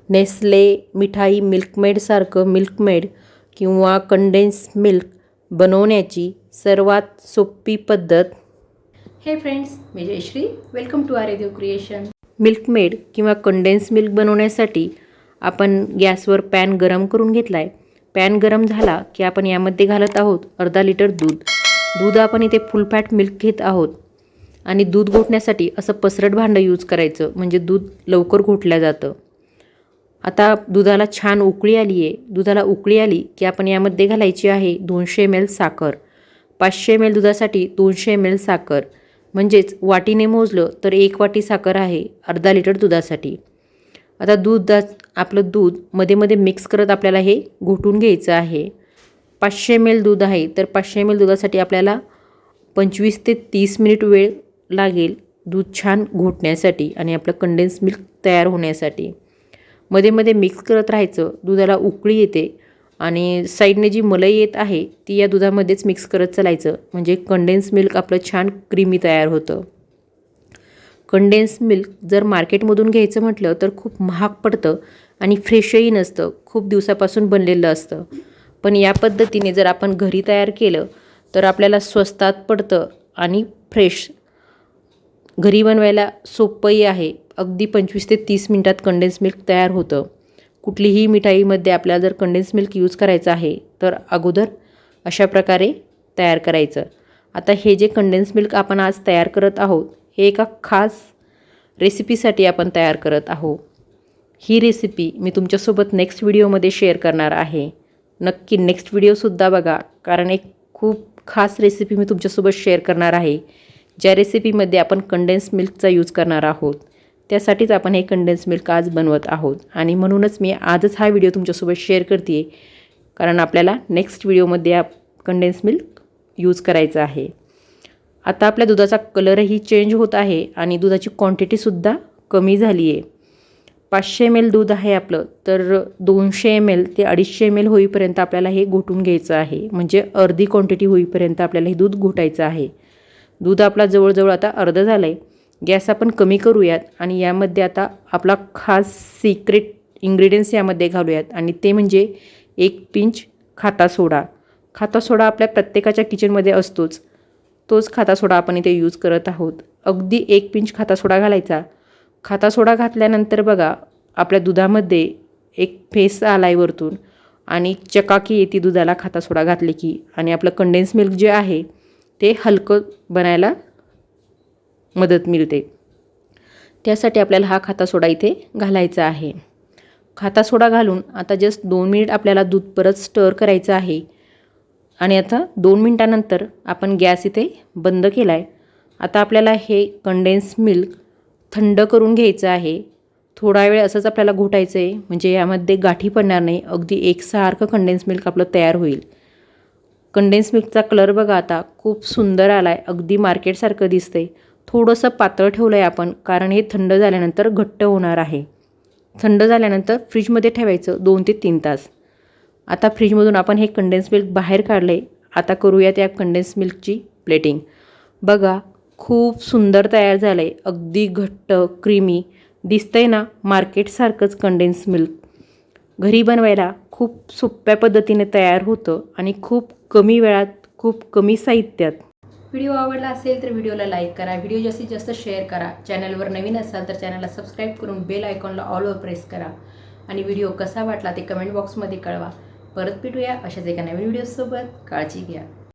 Nestle मिठाई मिल्कमेडसारखं Milkmaid किंवा कंडेन्स मिल्क बनवण्याची सर्वात सोपी पद्धत. हे फ्रेंड्स, मी Jayshree. Welcome to Aryadev creation. Milkmaid किंवा कंडेन्स मिल्क बनवण्यासाठी आपण गॅसवर पॅन गरम करून घेतला आहे. पॅन गरम झाला की आपण यामध्ये घालत आहोत अर्धा लिटर दूध. आपण इथे फुल फॅट मिल्क घेत आहोत आणि दूध घोटण्यासाठी असं पसरट भांडं यूज करायचं, म्हणजे दूध लवकर घोटलं जातं. आता दुधाला छान उकळी आली आहे. दुधाला उकळी आली की आपण यामध्ये घालायची आहे 200 ml साखर. 500 ml दुधासाठी 200 ml साखर, म्हणजेच वाटीने मोजलं तर 1 वाटी साखर आहे अर्धा लिटर दुधासाठी. आता आपलं दूध मध्ये मध्ये मिक्स करत आपल्याला हे घोटून घ्यायचं आहे. 500 ml दूध आहे तर 500 ml दुधासाठी आपल्याला 25 ते 30 मिनिट वेळ लागेल दूध छान घोटण्यासाठी आणि आपलं कंडेन्स मिल्क तयार होण्यासाठी. मध्ये मध्ये मिक्स करत राहायचं. दुधाला उकळी येते आणि साईडने जी मलाई येत आहे ती या दुधामध्येच मिक्स करत चालायचं, म्हणजे कंडेन्स मिल्क आपलं छान क्रीमी तयार होतं. कंडेन्स मिल्क जर मार्केटमधून घ्यायचं म्हटलं तर खूप महाग पडतं आणि फ्रेशही नसतं, खूप दिवसापासून बनलेलं असतं. पण या पद्धतीने जर आपण घरी तयार केलं तर आपल्याला स्वस्तात पडतं आणि फ्रेश. घरी बनवायला सोपंही आहे. अगदी 25 ते 30 मिनिटात कंडेन्स मिल्क तयार होतं. कुठलीही मिठाईमध्ये आपल्याला जर कंडेन्स मिल्क यूज करायचं आहे तर अगोदर अशा प्रकारे तयार करायचं. आता हे जे कंडेन्स मिल्क आपण आज तयार करत आहोत हे एका खास रेसिपीसाठी आपण तयार करत आहोत. ही रेसिपी मी तुमच्यासोबत नेक्स्ट व्हिडिओमध्ये शेअर करणार आहे. नक्की नेक्स्ट व्हिडिओसुद्धा बघा, कारण एक खूप खास रेसिपी मी तुमच्यासोबत शेअर करणार आहे, ज्या रेसिपीमध्ये आपण कंडेन्स मिल्कचा यूज करणार आहोत. त्यासाठीच आपण हे कंडेन्स मिल्क आज बनवत आहोत आणि म्हणूनच मी आजच हा व्हिडिओ तुमच्यासोबत शेअर करते आहे, कारण आपल्याला नेक्स्ट व्हिडिओमध्ये या कंडेन्स मिल्क यूज करायचं आहे. आता आपल्या दुधाचा कलरही चेंज होत आहे आणि दुधाची क्वांटिटीसुद्धा कमी झाली आहे. 500 ml दूध आहे आपलं, तर 200 ml ते 250 ml होईपर्यंत आपल्याला हे घोटून घ्यायचं आहे, म्हणजे अर्धी क्वांटिटी होईपर्यंत आपल्याला हे दूध घोटायचं आहे. दूध आपला जवळजवळ आता अर्धं झालं आहे. गॅस आपण कमी करूयात आणि यामध्ये आता आपला खास सिक्रेट इन्ग्रेडियंट्स यामध्ये घालूयात आणि ते म्हणजे 1 पिंच खाता सोडा. खाता सोडा आपल्या प्रत्येकाच्या किचनमध्ये असतोच. तोच खाता सोडा आपण इथे यूज करत आहोत. अगदी 1 पिंच खाता सोडा घालायचा. खाता सोडा घातल्यानंतर बघा आपल्या दुधामध्ये एक फेस आलाय वरतून आणि चकाकी येते दुधाला खाता सोडा घातले की, आणि आपलं कंडेन्स मिल्क जे आहे ते हलकं बनायला मदत मिळते. त्यासाठी आपल्याला हा खाता सोडा इथे घालायचा आहे. खाता सोडा घालून आता जस्ट 2 मिनिट आपल्याला दूध परत स्टर करायचं आहे आणि आता 2 मिनिटानंतर आपण गॅस इथे बंद केला आहे. आता आपल्याला हे कंडेन्स मिल्क थंड करून घ्यायचं आहे. थोडा वेळ असंच आपल्याला घोटायचं आहे, म्हणजे यामध्ये गाठी पडणार नाही. अगदी एकसारखं कंडेन्स मिल्क आपलं तयार होईल. कंडेन्स मिल्कचा कलर बघा आता खूप सुंदर आला आहे, अगदी मार्केटसारखं दिसतंय. थोडंसं पातळ ठेवलं आहे आपण, कारण हे थंड झाल्यानंतर घट्ट होणार आहे. थंड झाल्यानंतर फ्रीजमध्ये ठेवायचं 2 ते 3 तास. आता फ्रीजमधून आपण हे कंडेन्स मिल्क बाहेर काढलं आहे. आता करूयात या कंडेन्स मिल्कची प्लेटिंग. बघा खूप सुंदर तयार झालं आहे, अगदी घट्ट क्रीमी दिसतंय ना, मार्केटसारखंच कंडेन्स मिल्क. घरी बनवायला खूप सोप्या पद्धतीने तयार होतं आणि खूप कमी वेळात, खूप कमी साहित्यात. व्हिडिओ आवडला असेल तर व्हिडिओला लाईक करा, व्हिडिओ जास्तीत जास्त शेअर करा. चॅनलवर नवीन असाल तर चॅनलला सबस्क्राईब करून बेल आयकॉनला ऑलवर प्रेस करा आणि व्हिडिओ कसा वाटला ते कमेंट बॉक्समध्ये कळवा. परत भेटूया अशाच एका नवीन व्हिडिओसोबत. काळजी घ्या.